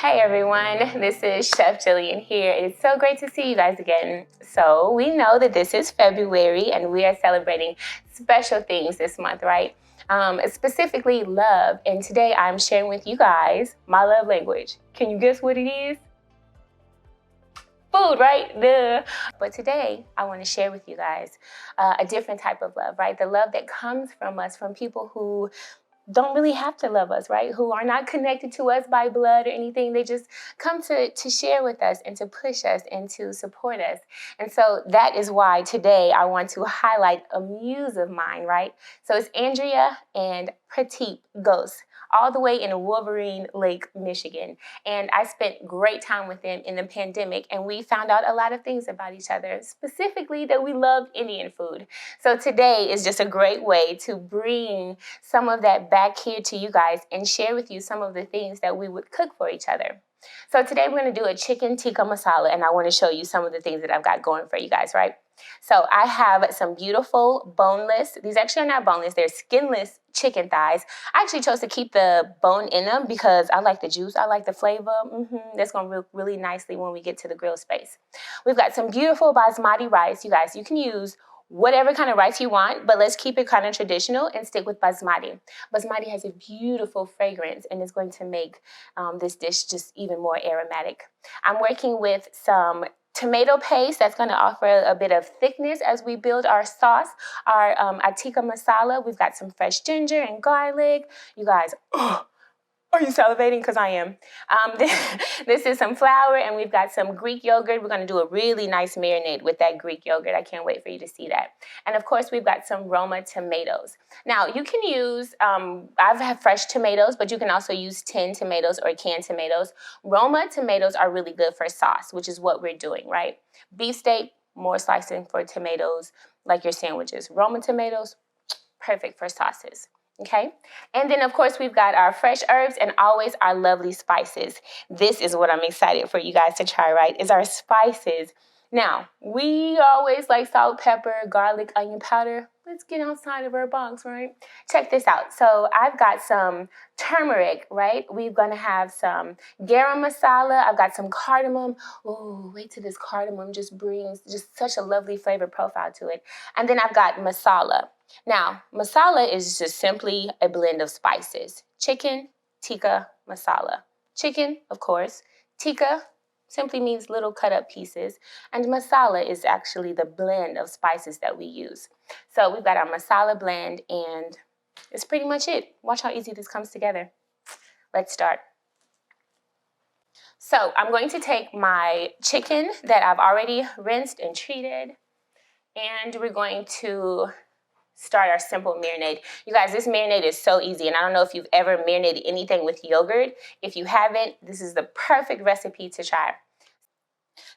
Hey everyone, this is Chef Gillian here. It's so great to see you guys again. So we know that this is February and we are celebrating special things this month, right? Specifically love. And today I'm sharing with you guys my love language. Can you guess what it is? Food, right? Duh. But today I want to share with you guys a different type of love, right? The love that comes from us, from people who don't really have to love us, right? Who are not connected to us by blood or anything. They just come to share with us and to push us and to support us. And so that is why today I want to highlight a muse of mine, right? So it's Andrea and Prateep Ghost, all the way in Wolverine Lake, Michigan. And I spent great time with them in the pandemic, and we found out a lot of things about each other, specifically that we love Indian food. So today is just a great way to bring some of that back here to you guys and share with you some of the things that we would cook for each other. So today we're going to do a chicken tikka masala, and I want to show you some of the things that I've got going for you guys, right? So I have some beautiful boneless, these actually are not boneless, they're skinless chicken thighs. I actually chose to keep the bone in them because I like the juice, I like the flavor. That's going to work really nicely when we get to the grill space. We've got some beautiful basmati rice. You guys, you can use whatever kind of rice you want, but let's keep it kind of traditional and stick with basmati. Basmati has a beautiful fragrance and is going to make this dish just even more aromatic. I'm working with some tomato paste that's going to offer a bit of thickness as we build our sauce, our tikka masala. We've got some fresh ginger and garlic. You guys, are you salivating? Because I am. This is some flour, and we've got some Greek yogurt. We're going to do a really nice marinade with that Greek yogurt. I can't wait for you to see that. And of course, we've got some Roma tomatoes. Now, you can use, I've had fresh tomatoes, but you can also use tinned tomatoes or canned tomatoes. Roma tomatoes are really good for sauce, which is what we're doing, right? Beef steak, more slicing for tomatoes, like your sandwiches. Roma tomatoes, perfect for sauces. Okay, and then of course we've got our fresh herbs and always our lovely spices. This is what I'm excited for you guys to try, right? Is our spices. Now, we always like salt, pepper, garlic, onion powder. Let's get outside of our box, right? Check this out. So I've got some turmeric, right? We're gonna have some garam masala. I've got some cardamom. Oh, wait till this cardamom just brings just such a lovely flavor profile to it. And then I've got masala. Now, masala is just simply a blend of spices. Chicken, tikka, masala. Chicken, of course. Tikka simply means little cut up pieces. And masala is actually the blend of spices that we use. So we've got our masala blend, and it's pretty much it. Watch how easy this comes together. Let's start. So I'm going to take my chicken that I've already rinsed and treated, and we're going to start our simple marinade. You guys, this marinade is so easy, and I don't know if you've ever marinated anything with yogurt. If you haven't, this is the perfect recipe to try.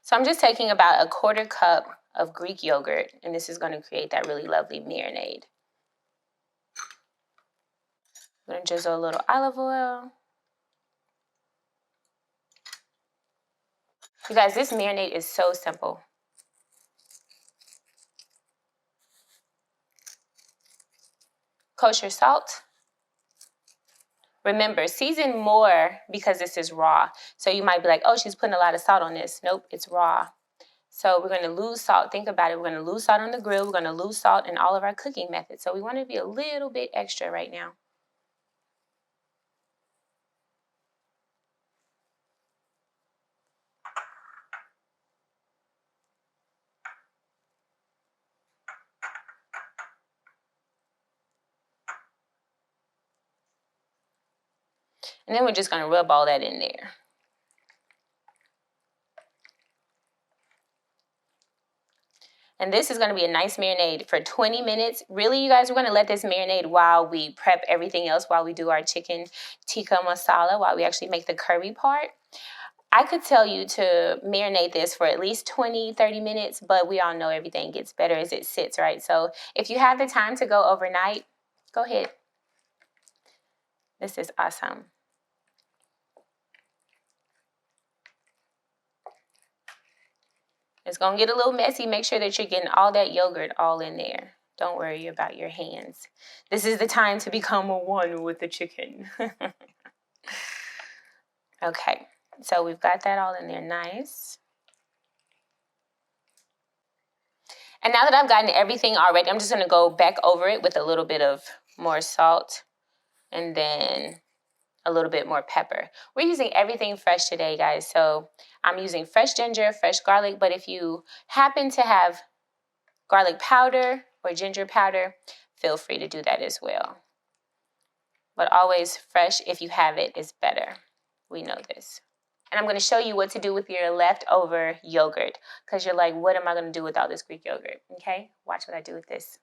So I'm just taking about a 1/4 cup of Greek yogurt, and this is going to create that really lovely marinade. I'm going to drizzle a little olive oil. You guys, this marinade is so simple. Kosher salt. Remember, season more because this is raw. So you might be like, oh, she's putting a lot of salt on this. Nope, it's raw. So we're going to lose salt. Think about it. We're going to lose salt on the grill. We're going to lose salt in all of our cooking methods. So we want to be a little bit extra right now. And then we're just going to rub all that in there. And this is going to be a nice marinade for 20 minutes. Really, you guys, we're going to let this marinade while we prep everything else, while we do our chicken tikka masala, while we actually make the curry part. I could tell you to marinate this for at least 20, 30 minutes, but we all know everything gets better as it sits, right? So if you have the time to go overnight, go ahead. This is awesome. It's going to get a little messy. Make sure that you're getting all that yogurt all in there. Don't worry about your hands. This is the time to become one with the chicken. Okay. So we've got that all in there nice. And now that I've gotten everything already, I'm just gonna go back over it with a little bit of more salt and then a little bit more pepper. We're using everything fresh today, guys. So I'm using fresh ginger, fresh garlic, but if you happen to have garlic powder or ginger powder, feel free to do that as well. But always fresh, if you have it, is better. We know this. And I'm going to show you what to do with your leftover yogurt, because you're like, what am I going to do with all this Greek yogurt? Okay, watch what I do with this.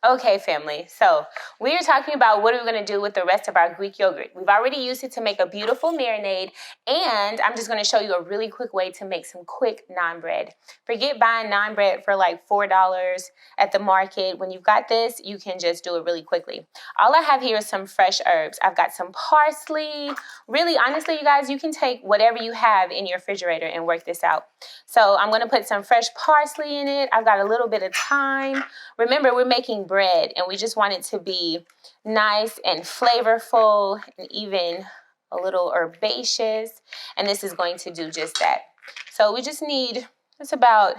Okay, family, so we are talking about what are we going to do with the rest of our Greek yogurt. We've already used it to make a beautiful marinade, and I'm just going to show you a really quick way to make some quick naan bread. Forget buying naan bread for like $4 at the market. When you've got this, you can just do it really quickly. All I have here is some fresh herbs. I've got some parsley. Really, honestly, you guys, you can take whatever you have in your refrigerator and work this out. So I'm going to put some fresh parsley in it. I've got a little bit of thyme. Remember, we're making bread and we just want it to be nice and flavorful and even a little herbaceous, and this is going to do just that. So we just need, it's about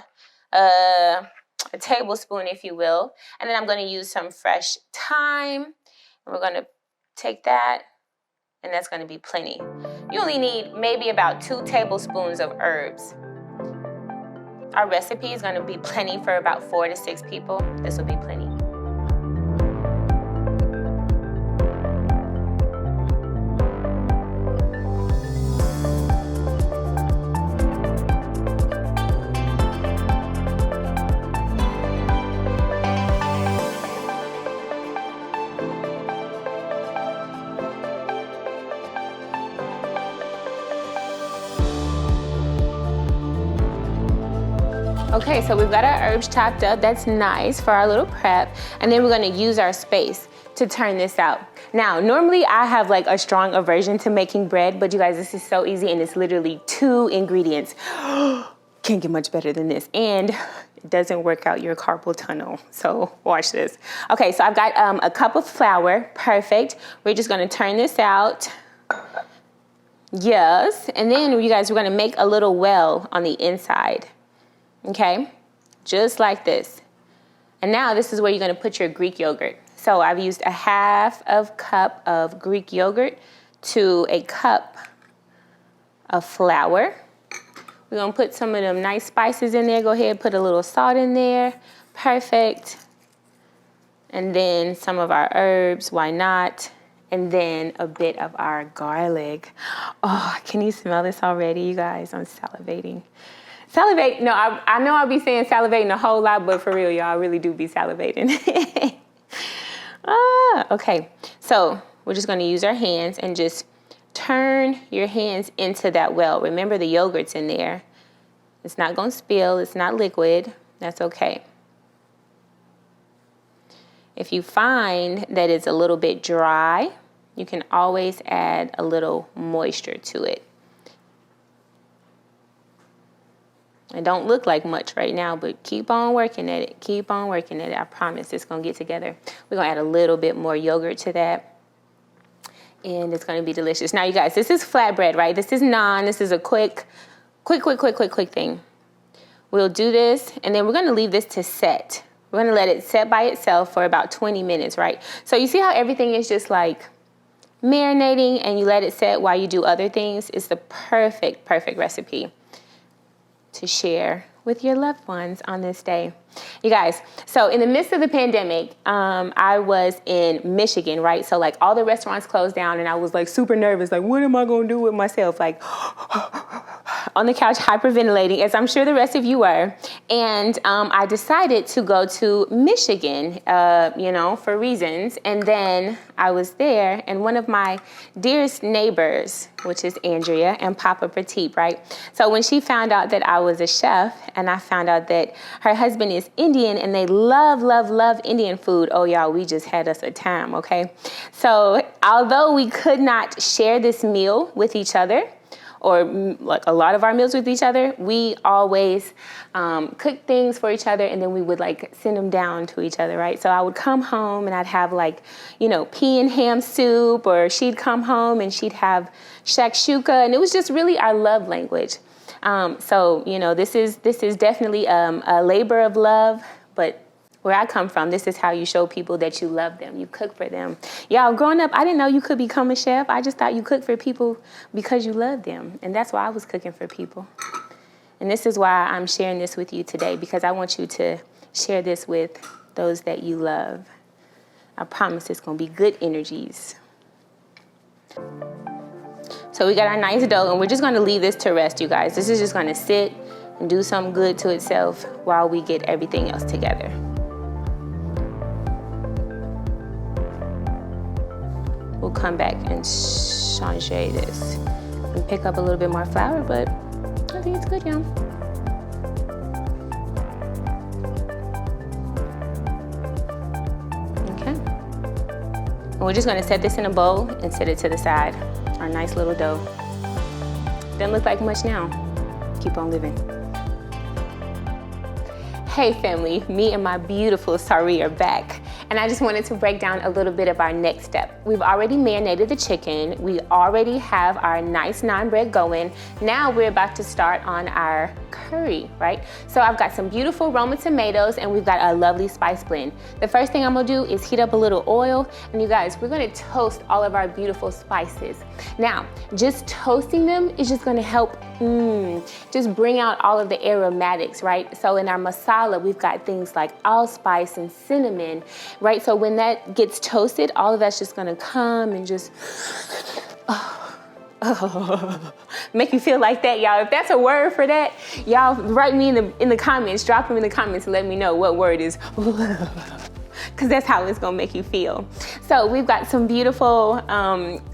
a tablespoon, if you will, and then I'm going to use some fresh thyme, and we're going to take that, and that's going to be plenty. You only need maybe about 2 tablespoons of herbs. Our recipe is going to be plenty for about 4 to 6 people. This will be plenty. Okay, so we've got our herbs chopped up. That's nice for our little prep. And then we're gonna use our space to turn this out. Now, normally I have like a strong aversion to making bread, but you guys, this is so easy and it's literally 2 ingredients. Can't get much better than this. And it doesn't work out your carpal tunnel. So watch this. Okay, so I've got a cup of flour. Perfect. We're just gonna turn this out. Yes, and then you guys, we're gonna make a little well on the inside. Okay, just like this. And now this is where you're going to put your Greek yogurt. So I've used a half of cup of Greek yogurt to a cup of flour. We're going to put some of them nice spices in there. Go ahead, put a little salt in there. Perfect. And then some of our herbs, why not? And then a bit of our garlic. Oh, can you smell this already, you guys? I'm salivating. Salivate, no, I know I'll be saying salivating a whole lot, but for real, y'all, I really do be salivating. Okay, so we're just gonna use our hands and just turn your hands into that well. Remember the yogurt's in there. It's not gonna spill, it's not liquid, that's okay. If you find that it's a little bit dry, you can always add a little moisture to it. It don't look like much right now, but keep on working at it. Keep on working at it. I promise it's going to get together. We're going to add a little bit more yogurt to that. And it's going to be delicious. Now, you guys, this is flatbread, right? This is naan. This is a quick thing. We'll do this, and then we're going to leave this to set. We're going to let it set by itself for about 20 minutes, right? So you see how everything is just like marinating, and you let it set while you do other things? It's the perfect recipe to share with your loved ones on this day. You guys, so in the midst of the pandemic, I was in Michigan, right? So like all the restaurants closed down and I was like super nervous. Like, what am I going to do with myself? Like on the couch, hyperventilating, as I'm sure the rest of you were. And I decided to go to Michigan, for reasons. And then I was there, and one of my dearest neighbors, which is Andrea and Papa Prateep, right? So when she found out that I was a chef, and I found out that her husband is Indian, and they love Indian food. Oh, y'all, we just had us a time, okay? So although we could not share this meal with each other, or like a lot of our meals with each other, we always cook things for each other, and then we would like send them down to each other, right? So I would come home and I'd have like, pea and ham soup, or she'd come home and she'd have shakshuka, and it was just really our love language. So this is definitely a labor of love, but where I come from, this is how you show people that you love them. You cook for them. Y'all, growing up, I didn't know you could become a chef. I just thought you cooked for people because you loved them. And that's why I was cooking for people. And this is why I'm sharing this with you today, because I want you to share this with those that you love. I promise it's going to be good energies. So we got our nice dough, and we're just going to leave this to rest, you guys. This is just going to sit and do something good to itself while we get everything else together. We'll come back and change this and pick up a little bit more flour, but I think it's good, y'all. Okay. And we're just gonna set this in a bowl and set it to the side. Our nice little dough. Doesn't look like much now. Keep on living. Hey family, me and my beautiful Sari are back. And I just wanted to break down a little bit of our next step. We've already marinated the chicken. We already have our nice naan bread going. Now we're about to start on our curry, right? So I've got some beautiful Roma tomatoes, and we've got a lovely spice blend. The first thing I'm gonna do is heat up a little oil, and you guys, we're gonna toast all of our beautiful spices. Now, just toasting them is just gonna help just bring out all of the aromatics, right? So in our masala, we've got things like allspice and cinnamon, right? So when that gets toasted, all of that's just gonna come and just, make you feel like that, y'all. If that's a word for that, y'all write me in the comments, drop them in the comments and let me know what word is, because that's how it's gonna make you feel. So we've got some beautiful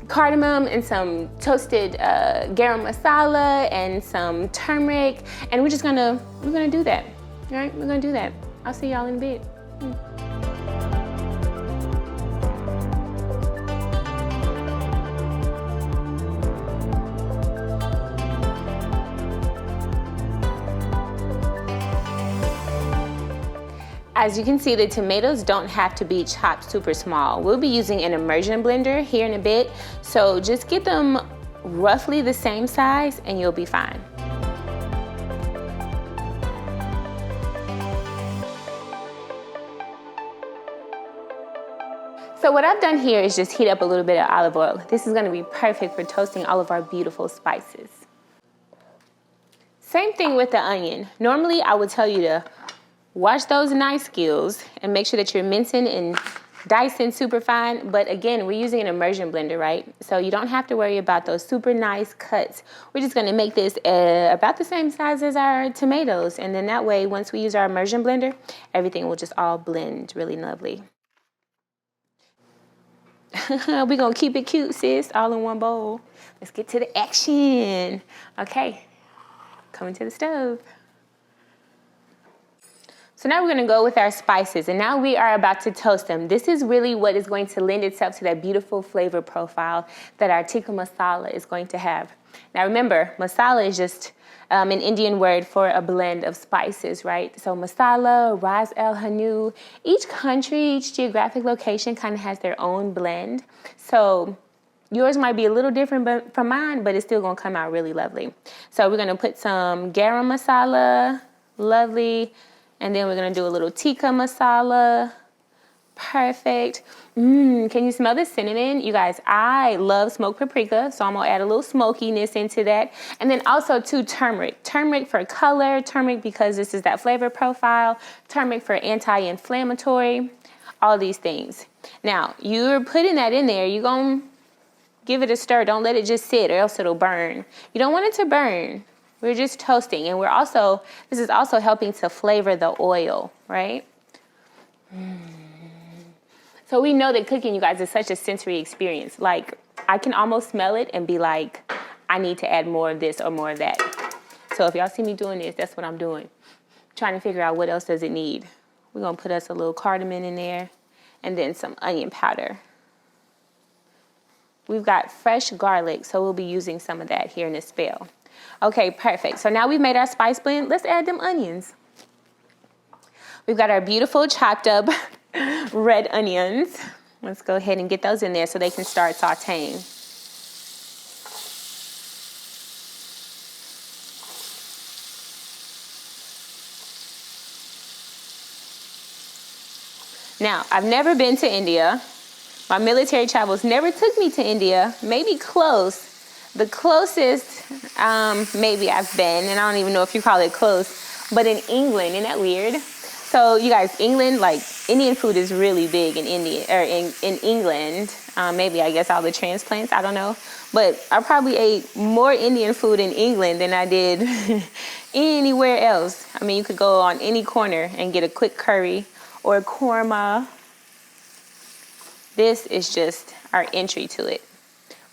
cardamom and some toasted garam masala and some turmeric, and we're gonna do that, all right? We're gonna do that. I'll see y'all in a bit. As you can see, the tomatoes don't have to be chopped super small. We'll be using an immersion blender here in a bit, so just get them roughly the same size and you'll be fine. So what I've done here is just heat up a little bit of olive oil. This is gonna be perfect for toasting all of our beautiful spices. Same thing with the onion. Normally I would tell you to wash those knife skills and make sure that you're mincing and dicing super fine. But again, we're using an immersion blender, right? So you don't have to worry about those super nice cuts. We're just gonna make this about the same size as our tomatoes. And then that way, once we use our immersion blender, everything will just all blend really lovely. We're gonna keep it cute, sis, all in one bowl. Let's get to the action. Okay, coming to the stove. So now we're gonna go with our spices, and now we are about to toast them. This is really what is going to lend itself to that beautiful flavor profile that our tikka masala is going to have. Now remember, masala is just an Indian word for a blend of spices, right? So masala, ras el hanu, each country, each geographic location kind of has their own blend. So yours might be a little different from mine, but it's still gonna come out really lovely. So we're gonna put some garam masala, lovely. And then we're gonna do a little tikka masala. Perfect. Can you smell the cinnamon? You guys, I love smoked paprika, so I'm gonna add a little smokiness into that. And then also too, turmeric. Turmeric for color, turmeric because this is that flavor profile, turmeric for anti-inflammatory, all these things. Now, you're putting that in there, you're gonna give it a stir. Don't let it just sit or else it'll burn. You don't want it to burn. We're just toasting, and this is also helping to flavor the oil, right? So we know that cooking, you guys, is such a sensory experience. Like, I can almost smell it and be like, I need to add more of this or more of that. So if y'all see me doing this, that's what I'm doing. Trying to figure out what else does it need. We're gonna put us a little cardamom in there, and then some onion powder. We've got fresh garlic, so we'll be using some of that here in a spell. Okay, perfect. So now we've made our spice blend. Let's add them onions. We've got our beautiful chopped up red onions. Let's go ahead and get those in there so they can start sauteing. Now, I've never been to India. My military travels never took me to India, maybe close. The closest maybe I've been, and I don't even know if you call it close, but in England. Isn't that weird? So you guys, England, like Indian food is really big in India, or in England. Maybe I guess all the transplants, I don't know. But I probably ate more Indian food in England than I did anywhere else. I mean, you could go on any corner and get a quick curry or a korma. This is just our entry to it.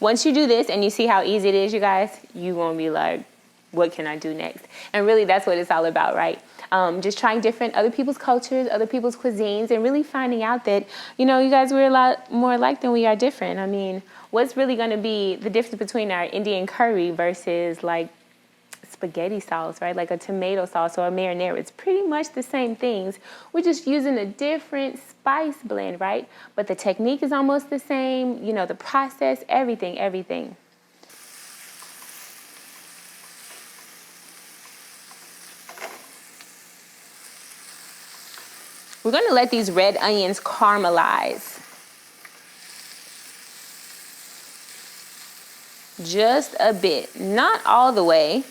Once you do this and you see how easy it is, you guys, you won't be like, what can I do next? And really, that's what it's all about, right? Just trying different other people's cultures, other people's cuisines, and really finding out that, you know, you guys, we're a lot more alike than we are different. I mean, what's really going to be the difference between our Indian curry versus like spaghetti sauce, right? Like a tomato sauce or a marinara. It's pretty much the same things. We're just using a different spice blend, right? But the technique is almost the same. You know, the process, everything. We're going to let these red onions caramelize. Just a bit, not all the way.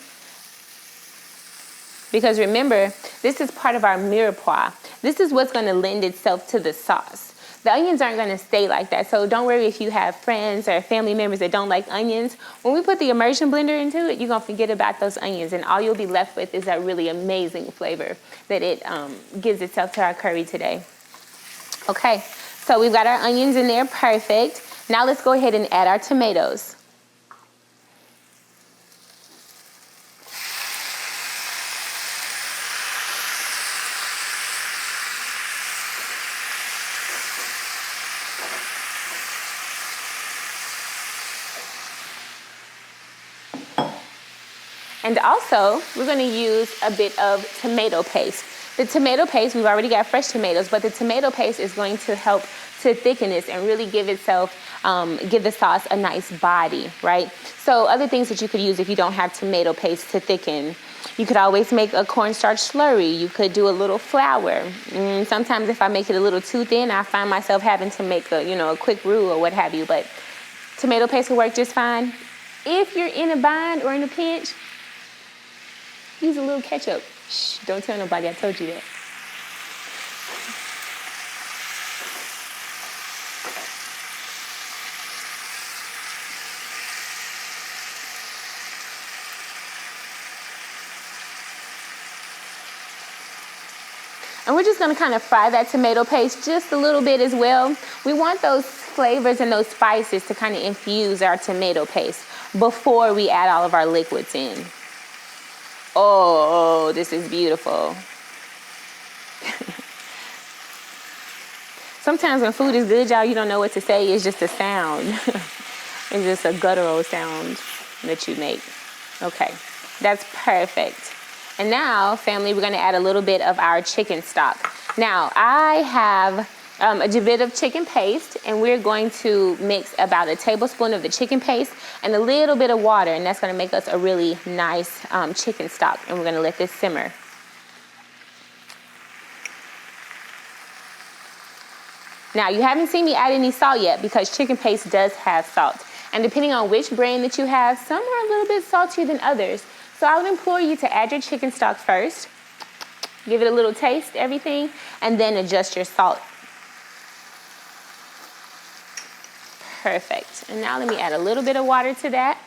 Because remember, this is part of our mirepoix. This is what's going to lend itself to the sauce. The onions aren't going to stay like that, so don't worry if you have friends or family members that don't like onions. When we put the immersion blender into it, you're going to forget about those onions, and all you'll be left with is that really amazing flavor that it gives itself to our curry today. Okay, so we've got our onions in there, perfect. Now let's go ahead and add our tomatoes. And also, we're going to use a bit of tomato paste. The tomato paste, we've already got fresh tomatoes, but the tomato paste is going to help to thicken this and really give itself, give the sauce a nice body, right? So other things that you could use if you don't have tomato paste to thicken, you could always make a cornstarch slurry. You could do a little flour. Sometimes if I make it a little too thin, I find myself having to make a quick roux or what have you, but tomato paste will work just fine. If you're in a bind or in a pinch, use a little ketchup. Shh, don't tell nobody I told you that. And we're just gonna kind of fry that tomato paste just a little bit as well. We want those flavors and those spices to kind of infuse our tomato paste before we add all of our liquids in. Oh, this is beautiful. Sometimes when food is good, y'all, you don't know what to say. It's just a sound. It's just a guttural sound that you make. Okay, that's perfect. And now, family, we're gonna add a little bit of our chicken stock. Now, I have a bit of chicken paste, and we're going to mix about a tablespoon of the chicken paste and a little bit of water, and that's gonna make us a really nice chicken stock, and we're gonna let this simmer. Now, you haven't seen me add any salt yet because chicken paste does have salt. And depending on which brand that you have, some are a little bit saltier than others. So I would implore you to add your chicken stock first, give it a little taste, everything, and then adjust your salt. Perfect. And now let me add a little bit of water to that.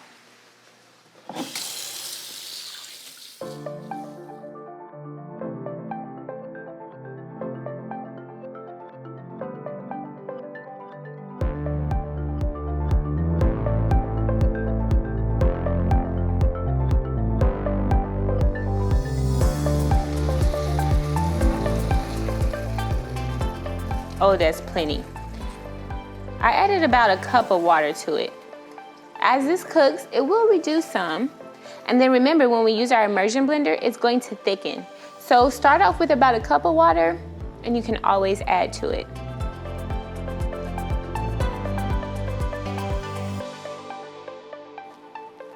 Oh, that's plenty. I added about a cup of water to it. as this cooks, it will reduce some. And then remember, when we use our immersion blender, it's going to thicken. So start off with about a cup of water, and you can always add to it.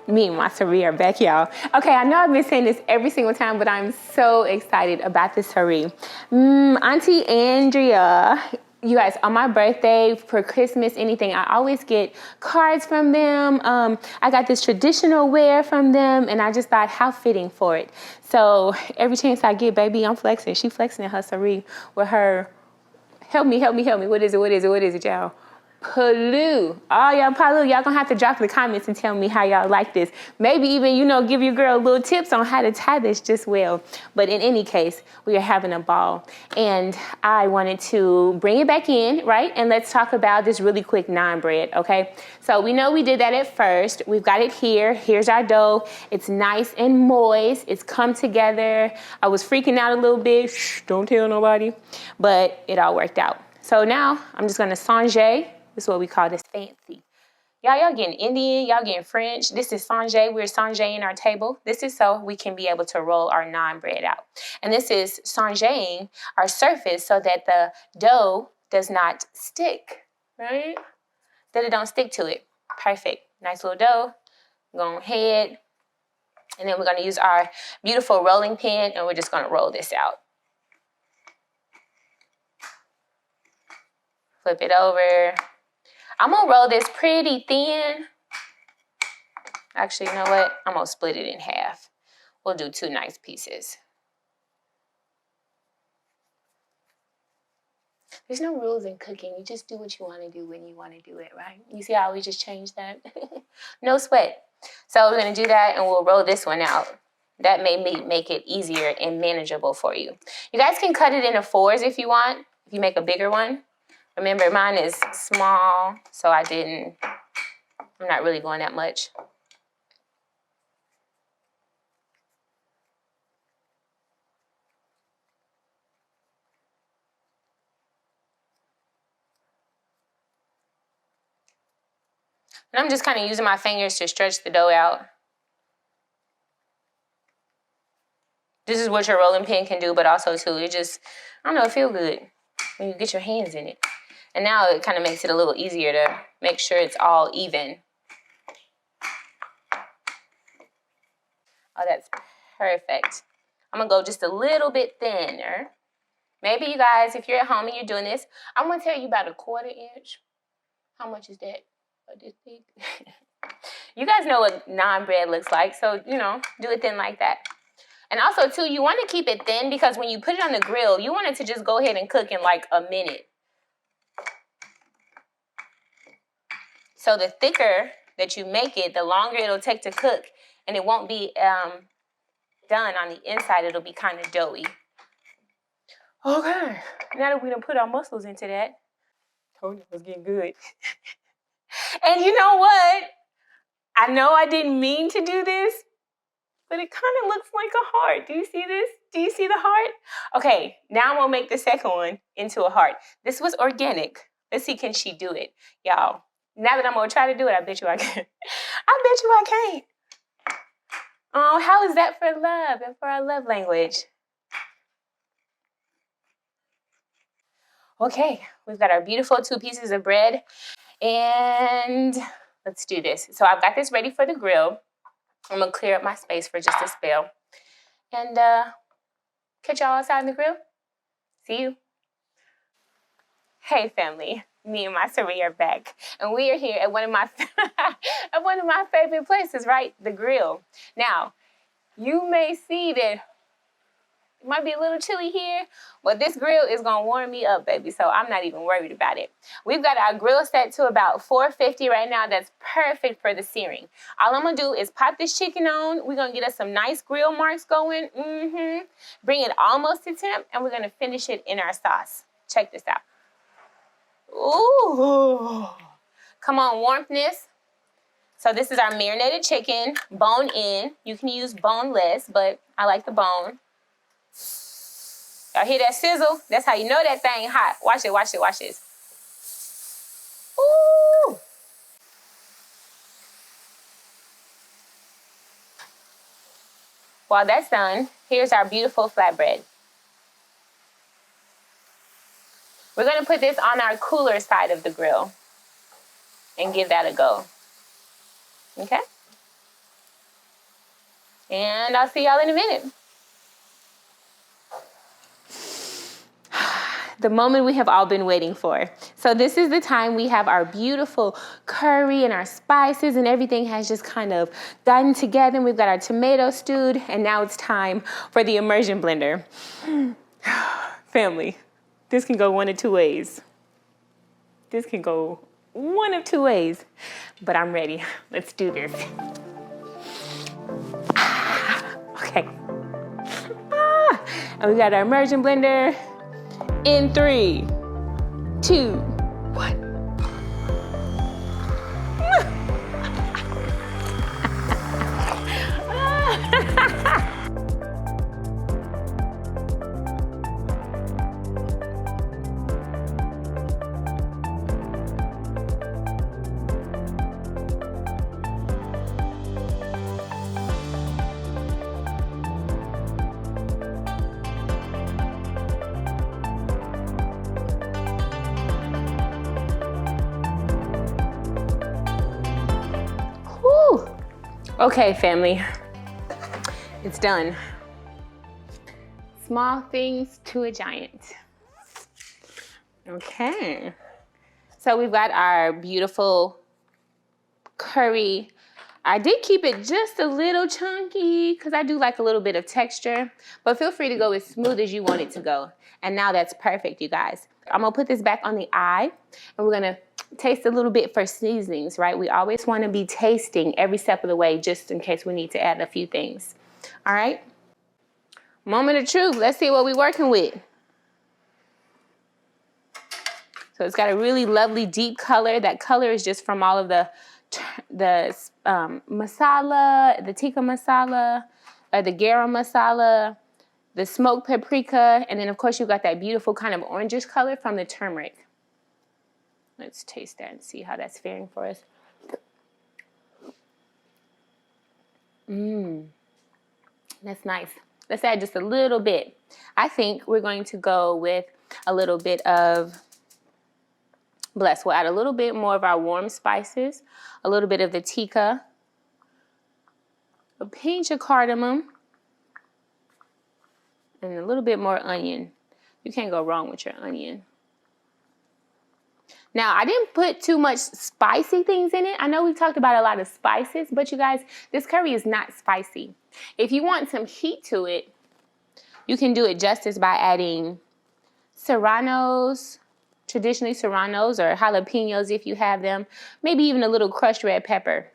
Me and my Sari are back, y'all. Okay, I know I've been saying this every single time, but I'm so excited about this Sari. Auntie Andrea, you guys, on my birthday, for Christmas, anything, I always get cards from them. I got this traditional wear from them, and I just thought, how fitting for it. So every chance I get, baby, I'm flexing. She flexing in her Sari with her, help me. What is it, y'all? Palu. Oh, y'all Palu, y'all gonna have to drop in the comments and tell me how y'all like this. Maybe even, give your girl little tips on how to tie this just well. But in any case, we are having a ball. And I wanted to bring it back in, right? And let's talk about this really quick naan bread, okay? So we know we did that at first. We've got it here. Here's our dough. It's nice and moist. It's come together. I was freaking out a little bit. Shh, don't tell nobody. But it all worked out. So now I'm just gonna sanjay. This is what we call this fancy. Y'all getting Indian, y'all getting French. This is sanjay. We're sanjaying our table. This is so we can be able to roll our naan bread out. And this is sanjaying our surface so that the dough does not stick, right? That it don't stick to it. Perfect. Nice little dough. Go ahead. And then we're gonna use our beautiful rolling pin, and we're just gonna roll this out. Flip it over. I'm gonna roll this pretty thin. Actually, you know what? I'm gonna split it in half. We'll do 2 nice pieces. There's no rules in cooking. You just do what you wanna do when you wanna do it, right? You see how we just changed that? No sweat. So we're gonna do that, and we'll roll this one out. That may make it easier and manageable for you. You guys can cut it into 4s if you want, if you make a bigger one. Remember, mine is small, so I'm not really going that much. And I'm just kind of using my fingers to stretch the dough out. This is what your rolling pin can do, but also too, it just, I don't know, it feels good when you get your hands in it. And now it kind of makes it a little easier to make sure it's all even. Oh, that's perfect. I'm gonna go just a little bit thinner. Maybe you guys, if you're at home and you're doing this, I'm gonna tell you about a 1/4 inch. How much is that? This big? You guys know what naan bread looks like, so, do it thin like that. And also, too, you want to keep it thin because when you put it on the grill, you want it to just go ahead and cook in like a minute. So the thicker that you make it, the longer it'll take to cook, and it won't be done on the inside. It'll be kind of doughy. Okay, now that we done put our muscles into that, told you it was getting good. And you know what? I know I didn't mean to do this, but it kind of looks like a heart. Do you see this? Do you see the heart? Okay, now I'm gonna make the second one into a heart. This was organic. Let's see, can she do it? Y'all, now that I'm gonna try to do it, I bet you I can. I bet you I can't. Oh, how is that for love and for our love language? Okay, we've got our beautiful 2 pieces of bread, and let's do this. So I've got this ready for the grill. I'm gonna clear up my space for just a spell, and catch y'all outside in the grill. See you. Hey family, me and my Sari are back, and we are here at one of my favorite places, right? The grill. Now, you may see that it might be a little chilly here, but this grill is gonna warm me up, baby, so I'm not even worried about it. We've got our grill set to about 450 right now. That's perfect for the searing. All I'm gonna do is pop this chicken on. We're gonna get us some nice grill marks going. Bring it almost to temp, and we're gonna finish it in our sauce. Check this out. Ooh, come on, warmthness. So this is our marinated chicken, bone in. You can use boneless, but I like the bone. Y'all hear that sizzle? That's how you know that thing hot. Watch it, watch it, watch this. Ooh. While that's done, here's our beautiful flatbread. We're gonna put this on our cooler side of the grill and give that a go, okay? And I'll see y'all in a minute. The moment we have all been waiting for. So this is the time we have our beautiful curry and our spices and everything has just kind of gotten together. And we've got our tomato stewed, and now it's time for the immersion blender. Family, this can go one of two ways. This can go one of two ways, but I'm ready. Let's do this. Okay. And we got our immersion blender. In 3, 2, 1. Okay, family, it's done. Small things to a giant. Okay, so we've got our beautiful curry. I did keep it just a little chunky because I do like a little bit of texture, but feel free to go as smooth as you want it to go. And now that's perfect, you guys. I'm gonna put this back on the eye, and we're gonna taste a little bit for seasonings, right? We always want to be tasting every step of the way just in case we need to add a few things. All right? Moment of truth. Let's see what we're working with. So it's got a really lovely deep color. That color is just from all of the masala, the tikka masala, the garam masala, the smoked paprika, and then of course you've got that beautiful kind of orangish color from the turmeric. Let's taste that and see how that's faring for us. That's nice. Let's add just a little bit. I think we're going to go with a little bit of, we'll add a little bit more of our warm spices, a little bit of the tikka, a pinch of cardamom, and a little bit more onion. You can't go wrong with your onion. Now, I didn't put too much spicy things in it. I know we've talked about a lot of spices, but you guys, this curry is not spicy. If you want some heat to it, you can do it justice by adding serranos, traditionally serranos, or jalapenos if you have them, maybe even a little crushed red pepper.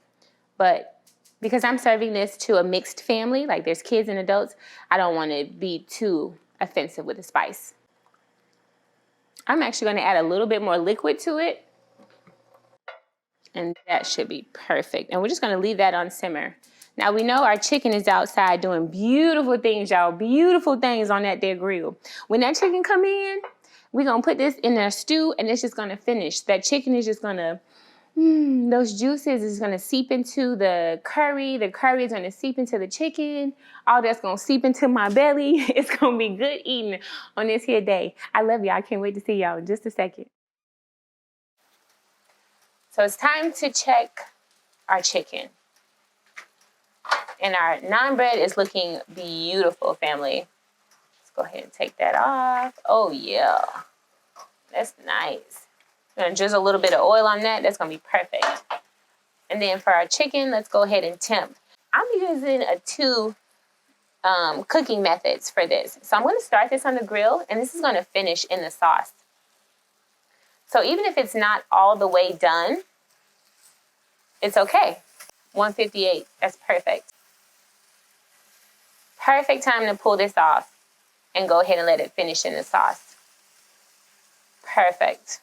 But because I'm serving this to a mixed family, like there's kids and adults, I don't want to be too offensive with the spice. I'm actually going to add a little bit more liquid to it. And that should be perfect. And we're just going to leave that on simmer. Now we know our chicken is outside doing beautiful things, y'all. Beautiful things on that there grill. When that chicken come in, we're going to put this in a stew and it's just going to finish. That chicken is just going to, those juices is going to seep into the curry. The curry is going to seep into the chicken. All that's going to seep into my belly. It's going to be good eating on this here day. I love y'all. I can't wait to see y'all in just a second. So it's time to check our chicken. And our naan bread is looking beautiful, family. Let's go ahead and take that off. Oh, yeah. That's nice. I'm going to drizzle a little bit of oil on that. That's going to be perfect. And then for our chicken, let's go ahead and temp. I'm using two cooking methods for this. So I'm going to start this on the grill, and this is going to finish in the sauce. So even if it's not all the way done, it's okay. 158, that's perfect. Perfect time to pull this off and go ahead and let it finish in the sauce. Perfect.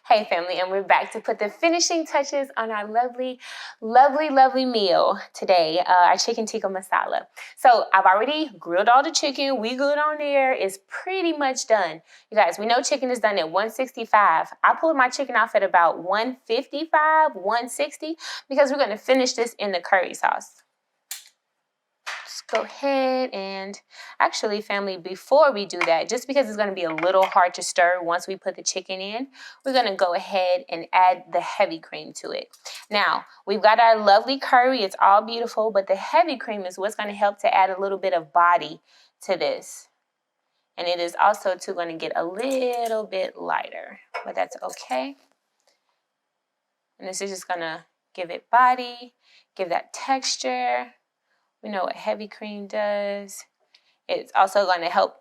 Hey family, and we're back to put the finishing touches on our lovely, lovely, lovely meal today, our chicken tikka masala. So I've already grilled all the chicken. We good on there. It's pretty much done. You guys, we know chicken is done at 165. I pulled my chicken off at about 155, 160, because we're going to finish this in the curry sauce. go ahead and actually, family, before we do that, just because it's going to be a little hard to stir once we put the chicken in, we're going to go ahead and add the heavy cream to it. Now, we've got our lovely curry. It's all beautiful, but the heavy cream is what's going to help to add a little bit of body to this. And it is also too going to get a little bit lighter, but that's okay. And this is just going to give it body, give that texture. We know what heavy cream does. It's also going to help,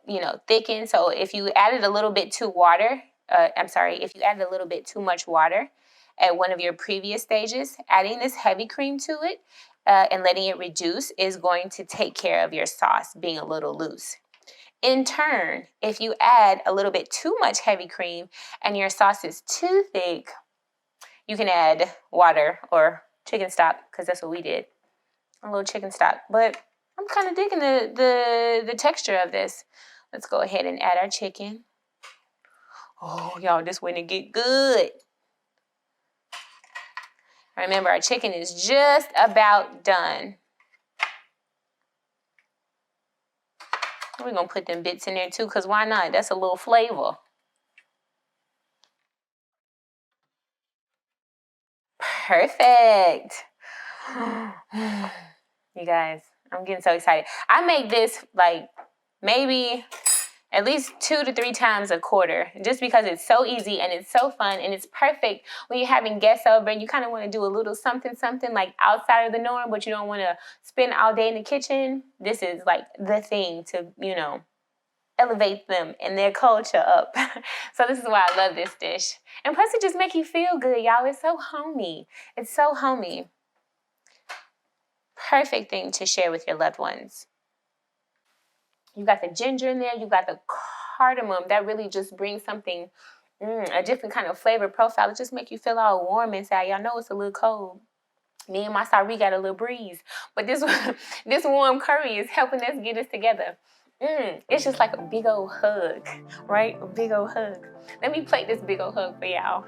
thicken. So if you added a little bit too water, if you added a little bit too much water at one of your previous stages, adding this heavy cream to it and letting it reduce is going to take care of your sauce being a little loose. In turn, if you add a little bit too much heavy cream and your sauce is too thick, you can add water or chicken stock, because that's what we did. A little chicken stock. But I'm kind of digging the texture of this. Let's go ahead and add our chicken. Oh, y'all, this one to get good. Remember, our chicken is just about done. We're going to put them bits in there too, because why not? That's a little flavor. Perfect. You guys, I'm getting so excited. I make this like maybe at least 2 to 3 times a quarter, just because it's so easy and it's so fun and it's perfect when you're having guests over and you kind of want to do a little something like outside of the norm, but you don't want to spend all day in the kitchen. This is like the thing to, elevate them and their culture up. So this is why I love this dish. And plus it just makes you feel good, y'all. It's so homey. It's so homey. Perfect thing to share with your loved ones. You got the ginger in there. You got the cardamom. That really just brings something, a different kind of flavor profile. It just make you feel all warm inside. Y'all know it's a little cold. Me and my sari got a little breeze. But this warm curry is helping us get us together. It's just like a big old hug, right? A big old hug. Let me play this big old hug for y'all.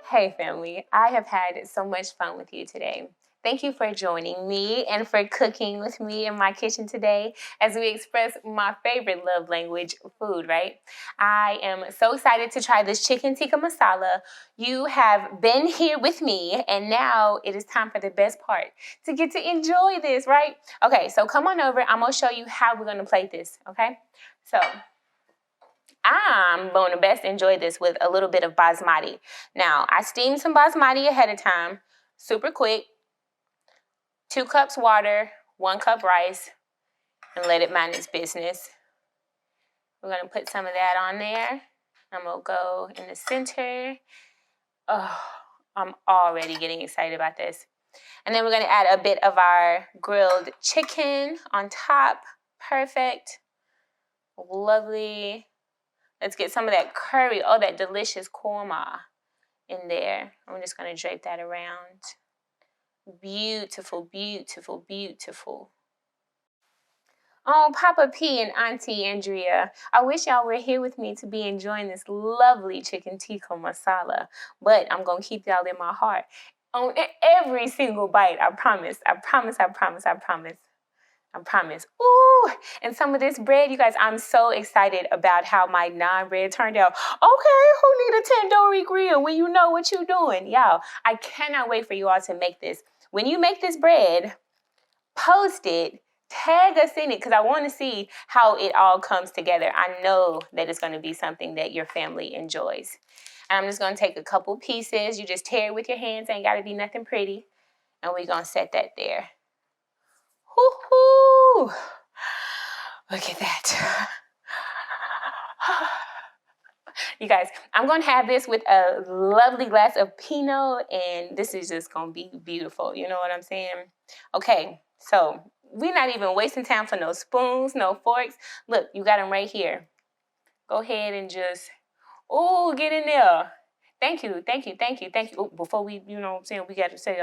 Hey family, I have had so much fun with you today. Thank you for joining me and for cooking with me in my kitchen today as we express my favorite love language, food, right? I am so excited to try this chicken tikka masala. You have been here with me, and now it is time for the best part, to get to enjoy this, right? Okay, so come on over. I'm going to show you how we're going to plate this, okay? So I'm going to best enjoy this with a little bit of basmati. Now, I steamed some basmati ahead of time, super quick. 2 cups water, 1 cup rice, and let it mind its business. We're going to put some of that on there. I'm going to go in the center. Oh, I'm already getting excited about this. And then we're going to add a bit of our grilled chicken on top. Perfect. Lovely. Let's get some of that curry, that delicious korma in there. I'm just going to drape that around. Beautiful, beautiful, beautiful. Oh, Papa P and Auntie Andrea, I wish y'all were here with me to be enjoying this lovely chicken tikka masala, but I'm going to keep y'all in my heart on every single bite. I promise, I promise, I promise, I promise. I promise. Ooh, and some of this bread, you guys, I'm so excited about how my naan bread turned out. Okay, who need a tandoori grill when you know what you're doing? Y'all, I cannot wait for you all to make this. When you make this bread, post it, tag us in it, because I want to see how it all comes together. I know that it's going to be something that your family enjoys. And I'm just going to take a couple pieces. You just tear it with your hands. Ain't got to be nothing pretty. And we're going to set that there. Woo-hoo! Look at that. You guys, I'm going to have this with a lovely glass of Pinot, and this is just going to be beautiful. You know what I'm saying? Okay, so we're not even wasting time for no spoons, no forks. Look, you got them right here. Go ahead and just, get in there. Thank you, thank you, thank you, thank you. Oh, before we, you know what I'm saying, we got to say,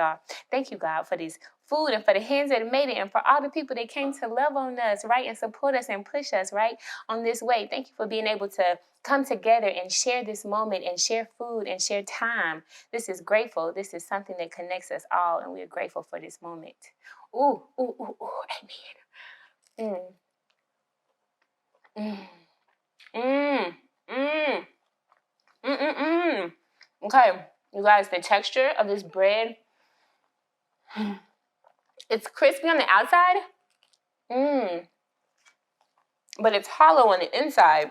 thank you, God, for this food and for the hands that made it and for all the people that came to love on us, right, and support us and push us, right, on this way. Thank you for being able to come together and share this moment and share food and share time. This is grateful. This is something that connects us all, and we're grateful for this moment. Ooh, ooh, ooh, ooh, amen. Mm, mm, mm, mm, mm, mm. Okay, you guys, the texture of this bread, it's crispy on the outside, but it's hollow on the inside.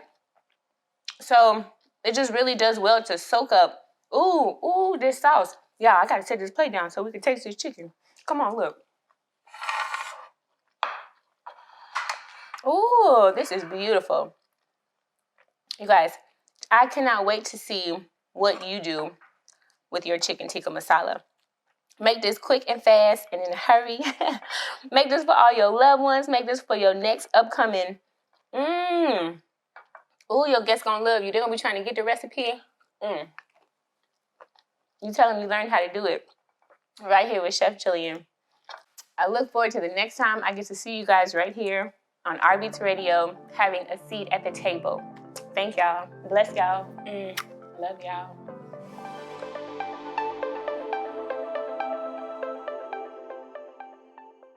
So it just really does well to soak up. Ooh, this sauce. Yeah, I gotta take this plate down so we can taste this chicken. Come on, look. Ooh, this is beautiful. You guys, I cannot wait to see what you do with your chicken tikka masala. Make this quick and fast and in a hurry. Make this for all your loved ones. Make this for your next upcoming. Ooh, your guests gonna love you. They're gonna be trying to get the recipe. You tell them you learned how to do it right here with Chef Gillian. I look forward to the next time I get to see you guys right here on RBTZTV Radio, having a seat at the table. Thank y'all. Bless y'all. Love y'all.